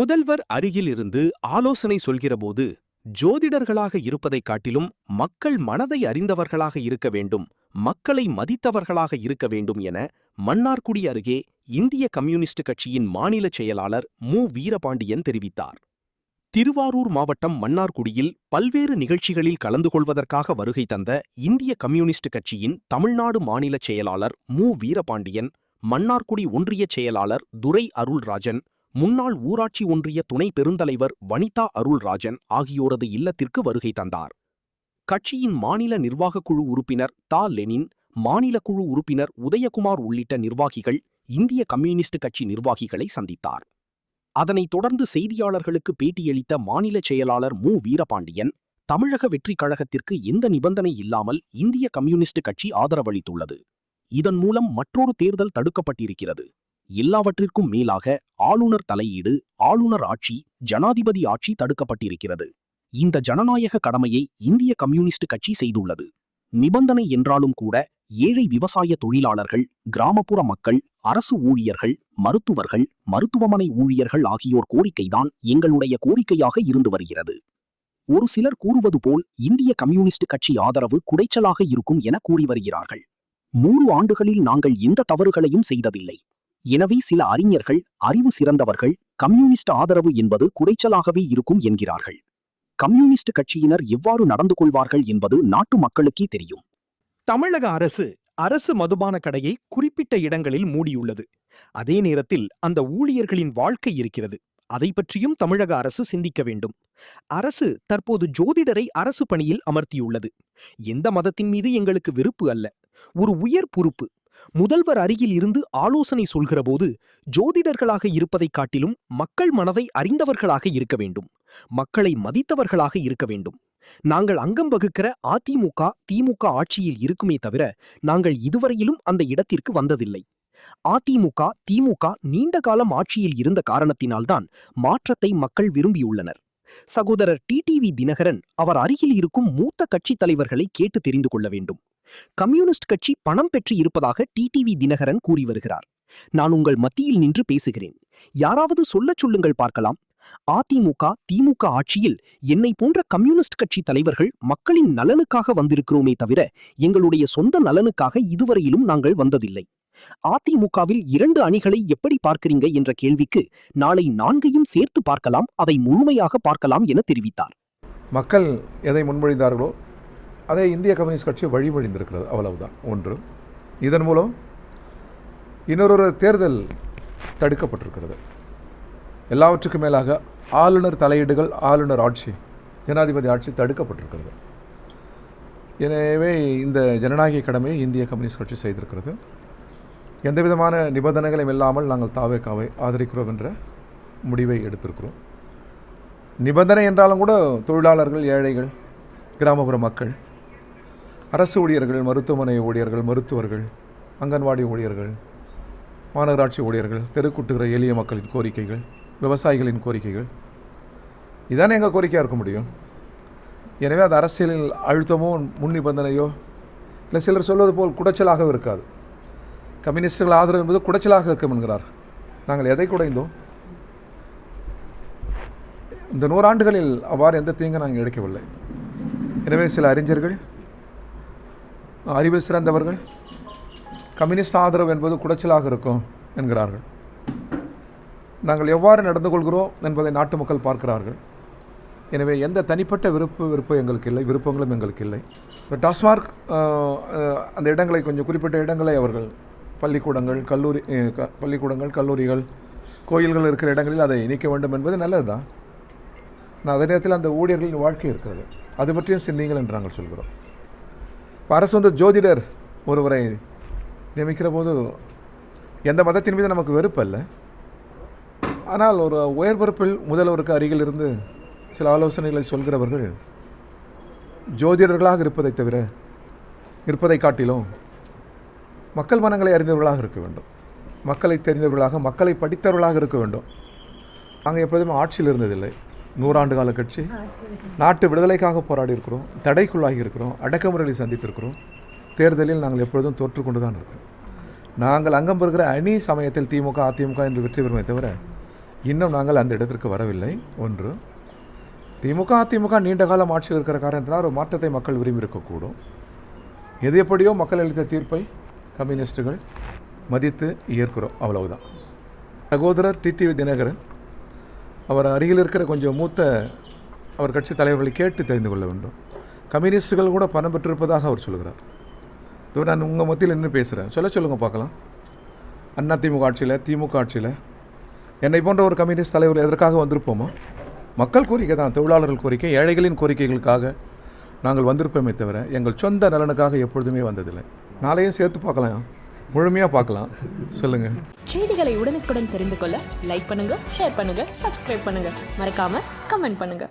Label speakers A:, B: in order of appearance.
A: முதல்வர் அருகில் இருந்து ஆலோசனை சொல்கிறபோது ஜோதிடர்களாக இருப்பதைக் காட்டிலும் மக்கள் மனதை அறிந்தவர்களாக இருக்க வேண்டும், மக்களை மதித்தவர்களாக இருக்க வேண்டும் என மன்னார்குடி அருகே இந்திய கம்யூனிஸ்ட் கட்சியின் மாநில செயலாளர் மு. வீரபாண்டியன் தெரிவித்தார். திருவாரூர் மாவட்டம் மன்னார்குடியில் பல்வேறு நிகழ்ச்சிகளில் கலந்து கொள்வதற்காக வருகை தந்த இந்திய கம்யூனிஸ்ட் கட்சியின் தமிழ்நாடு மாநில செயலாளர் மு. வீரபாண்டியன், மன்னார்குடி ஒன்றிய செயலாளர் துரை அருள்ராஜன், முன்னாள் ஊராட்சி ஒன்றிய துணை பெருந்தலைவர் வனிதா அருள்ராஜன் ஆகியோரது இல்லத்திற்கு வருகை தந்தார். கட்சியின் மாநில நிர்வாகக்குழு உறுப்பினர் தா. லெனின், மாநில குழு உறுப்பினர் உதயகுமார் உள்ளிட்ட நிர்வாகிகள் இந்திய கம்யூனிஸ்ட் கட்சி நிர்வாகிகளை சந்தித்தார். அதனைத் தொடர்ந்து செய்தியாளர்களுக்கு பேட்டியளித்த மாநில செயலாளர் மு. வீரபாண்டியன், தமிழக வெற்றிக் கழகத்திற்கு எந்த நிபந்தனை இல்லாமல் இந்திய கம்யூனிஸ்ட் கட்சி ஆதரவளித்துள்ளது. இதன் மூலம் மற்றொரு தேர்தல் தடுக்கப்பட்டிருக்கிறது. எல்லாவற்றிற்கும் மேலாக ஆளுநர் தலையீடு, ஆளுநர் ஆட்சி, ஜனாதிபதி ஆட்சி தடுக்கப்பட்டிருக்கிறது. இந்த ஜனநாயக கடமையை இந்திய கம்யூனிஸ்ட் கட்சி செய்துள்ளது. நிபந்தனை என்றாலும் கூட ஏழை விவசாய தொழிலாளர்கள், கிராமப்புற மக்கள், அரசு ஊழியர்கள், மருத்துவர்கள், மருத்துவமனை ஊழியர்கள் ஆகியோர் கோரிக்கைதான் எங்களுடைய கோரிக்கையாக இருந்து வருகிறது. ஒரு சிலர் கூறுவது போல் இந்திய கம்யூனிஸ்ட் கட்சி ஆதரவு குடைச்சலாக இருக்கும் என கூறி வருகிறார்கள். 3 ஆண்டுகளில் நாங்கள் எந்த தவறுகளையும் செய்ததில்லை. எனவே சில அறிஞர்கள், அறிவு சிறந்தவர்கள் கம்யூனிஸ்ட் ஆதரவு என்பது குடைச்சலாகவே இருக்கும் என்கிறார்கள். கம்யூனிஸ்ட் கட்சியினர் எவ்வாறு நடந்து கொள்வார்கள் என்பது நாட்டு மக்களுக்கே தெரியும்.
B: தமிழக அரசு மதுபான கடையை குறிப்பிட்ட இடங்களில் மூடியுள்ளது. அதே நேரத்தில் அந்த ஊழியர்களின் வாழ்க்கை இருக்கிறது. அதை பற்றியும் தமிழக அரசு சிந்திக்க வேண்டும். அரசு தற்போது ஜோதிடரை அரசு பணியில் அமர்த்தியுள்ளது. எந்த மதத்தின் மீது எங்களுக்கு வெறுப்பு அல்ல, ஒரு உயர் பொறுப்பு. முதல்வர் அருகில் இருந்து ஆலோசனை சொல்கிறபோது ஜோதிடர்களாக இருப்பதைக் காட்டிலும் மக்கள் மனதை அறிந்தவர்களாக இருக்க வேண்டும், மக்களை மதித்தவர்களாக இருக்க வேண்டும். நாங்கள் அங்கம் வகுக்கிற அதிமுக, திமுக ஆட்சியில் இருக்குமே தவிர நாங்கள் இதுவரையிலும் அந்த இடத்திற்கு வந்ததில்லை. அதிமுக, திமுக நீண்ட காலம் ஆட்சியில் இருந்த காரணத்தினால்தான் மாற்றத்தை மக்கள் விரும்பியுள்ளனர். சகோதரர் டிடிவி தினகரன் அவர் அருகில் இருக்கும் மூத்த கட்சி தலைவர்களை கேட்டு தெரிந்து கொள்ள வேண்டும். கம்யூனிஸ்ட் கட்சி பணம் பெற்று இருப்பதாக டிடிவி தினகரன் கூறி வருகிறார். நான் உங்கள் மத்தியில் நின்று பேசுகிறேன், யாராவது சொல்லச் சொல்லுங்கள் பார்க்கலாம். அதிமுக, திமுக ஆட்சியில் என்னை போன்ற கம்யூனிஸ்ட் கட்சி தலைவர்கள் மக்களின் நலனுக்காக வந்திருக்கிறோமே தவிர எங்களுடைய சொந்த நலனுக்காக இதுவரையிலும் நாங்கள் வந்ததில்லை. அதிமுகவில் 2 அணிகளை எப்படி பார்க்கிறீங்க என்ற கேள்விக்கு நாளை 4ஐயும் சேர்த்து பார்க்கலாம், அதை முழுமையாக பார்க்கலாம் என தெரிவித்தார்.
C: மக்கள் எதை முன்மொழிந்தார்களோ அதை இந்திய கம்யூனிஸ்ட் கட்சி வழிமொழிந்திருக்கிறது, அவ்வளவுதான். ஒன்று, இதன் மூலம் இன்னொரு தேர்தல் தடுக்கப்பட்டிருக்கிறது. எல்லாவற்றுக்கும் மேலாக ஆளுநர் தலையீடுகள், ஆளுநர் ஆட்சி, ஜனாதிபதி ஆட்சி தடுக்கப்பட்டிருக்கிறது. எனவே இந்த ஜனநாயக கடமையை இந்திய கம்யூனிஸ்ட் கட்சி செய்திருக்கிறது. எந்த விதமான நிபந்தனைகளும் இல்லாமல் நாங்கள் தாவேக்காவை ஆதரிக்கிறோம் என்ற முடிவை எடுத்திருக்கிறோம். நிபந்தனை என்றாலும் கூட தொழிலாளர்கள், ஏழைகள், கிராமப்புற மக்கள், அரசு ஊழியர்கள், மருத்துவமனை ஊழியர்கள், மருத்துவர்கள், அங்கன்வாடி ஊழியர்கள், மாநகராட்சி ஊழியர்கள், தெருக்கூட்டுகிற எளிய மக்களின் கோரிக்கைகள், விவசாயிகளின் கோரிக்கைகள், இதானே எங்கள் கோரிக்கையாக இருக்க முடியும். எனவே அது அரசியலில் அழுத்தமோ முன் நிபந்தனையோ இல்லை சிலர் சொல்வது போல் குடைச்சலாக இருக்காது. கம்யூனிஸ்டுகள் ஆதரவு என்பது குடைச்சலாக இருக்கும் என்கிறார். நாங்கள் எதை குடைந்தோம்? இந்த 100 ஆண்டுகளில் அவ்வாறு எந்த தீங்கு நாங்கள் இழைக்கவில்லை. எனவே சில அறிஞர்கள், அறிவில் சிறந்தவர்கள் கம்யூனிஸ்ட் ஆதரவு என்பது குடைச்சலாக இருக்கும் என்கிறார்கள். நாங்கள் எவ்வாறு நடந்து கொள்கிறோம் என்பதை நாட்டு மக்கள் பார்க்கிறார்கள். எனவே எந்த தனிப்பட்ட விருப்பம் எங்களுக்கு இல்லை, விருப்பங்களும் எங்களுக்கு இல்லை. டாஸ்மார்க் அந்த இடங்களை, கொஞ்சம் குறிப்பிட்ட இடங்களை அவர்கள் பள்ளிக்கூடங்கள், கல்லூரிகள், கோயில்கள் இருக்கிற இடங்களில் அதை நீக்க வேண்டும் என்பது நல்லது தான். ஆனால் அதே நேரத்தில் அந்த ஊழியர்களின் வாழ்க்கை இருக்கிறது, அது பற்றியும் சிந்திங்கள் என்று நாங்கள் சொல்கிறோம். இப்போ அரசு ஜோதிடர் ஒருவரை நியமிக்கிற போது எந்த மதத்தின் மீது நமக்கு வெறுப்பு அல்ல. ஆனால் ஒரு உயர் பொறுப்பில் முதல்வருக்கு அருகில் இருந்து சில ஆலோசனைகளை சொல்கிறவர்கள் ஜோதிடர்களாக இருப்பதை காட்டிலும் மக்கள் மனங்களை அறிந்தவர்களாக இருக்க வேண்டும், மக்களை தெரிந்தவர்களாக, மக்களை படித்தவர்களாக இருக்க வேண்டும். நாங்கள் எப்போதுமே ஆட்சியில் இருந்ததில்லை. 100 ஆண்டு கால கட்சி, நாட்டு விடுதலைக்காக போராடி இருக்கிறோம், தடைக்குள்ளாகி இருக்கிறோம், அடக்குமுறைகளை சந்தித்திருக்கிறோம். தேர்தலில் நாங்கள் எப்பொழுதும் தோற்றுக்கொண்டு தான் இருக்கிறோம். நாங்கள் அங்கம் பெறுகிற அணி சமயத்தில் திமுக, அதிமுக என்று வெற்றி பெறுமே தவிர இன்னும் நாங்கள் அந்த இடத்திற்கு வரவில்லை. ஒன்று, திமுக அதிமுக நீண்ட காலம் ஆட்சியில் இருக்கிற காரணத்தினால் ஒரு மாற்றத்தை மக்கள் விரும்பியிருக்கக்கூடும். எது எப்படியோ மக்கள் அளித்த தீர்ப்பை கம்யூனிஸ்டுகள் மதித்து ஏற்கிறோம், அவ்வளவுதான். சகோதரர் டிடிவி தினகரன் அவர் அருகில் இருக்கிற கொஞ்சம் மூத்த அவர் கட்சி தலைவர்களை கேட்டு தெரிந்து கொள்ள வேண்டும். கம்யூனிஸ்டுகள் கூட பணம் பெற்றிருப்பதாக அவர் சொல்கிறார். இதோ நான் உங்கள் மத்தியில் நின்று பேசுகிறேன், சொல்லுங்கள் பார்க்கலாம். அண்ணா திமுக ஆட்சியில், திமுக ஆட்சியில் என்னை போன்ற ஒரு கம்யூனிஸ்ட் தலைவர் எதற்காக வந்திருப்போமா? மக்கள் கோரிக்கை தான், தொழிலாளர்கள் கோரிக்கை, ஏழைகளின் கோரிக்கைகளுக்காக நாங்கள் வந்திருப்போமே தவிர எங்கள் சொந்த நலனுக்காக எப்பொழுதுமே வந்ததில்லை. நாளையும் சேர்த்து பார்க்கலாம், முழுமையாக பார்க்கலாம். சொல்லுங்கள்.
D: செய்திகளை உடனுக்குடன் தெரிந்து கொள்ள லைக் பண்ணுங்க, ஷேர் பண்ணுங்க, சப்ஸ்கிரைப் பண்ணுங்க, மறக்காம கமெண்ட் பண்ணுங்க.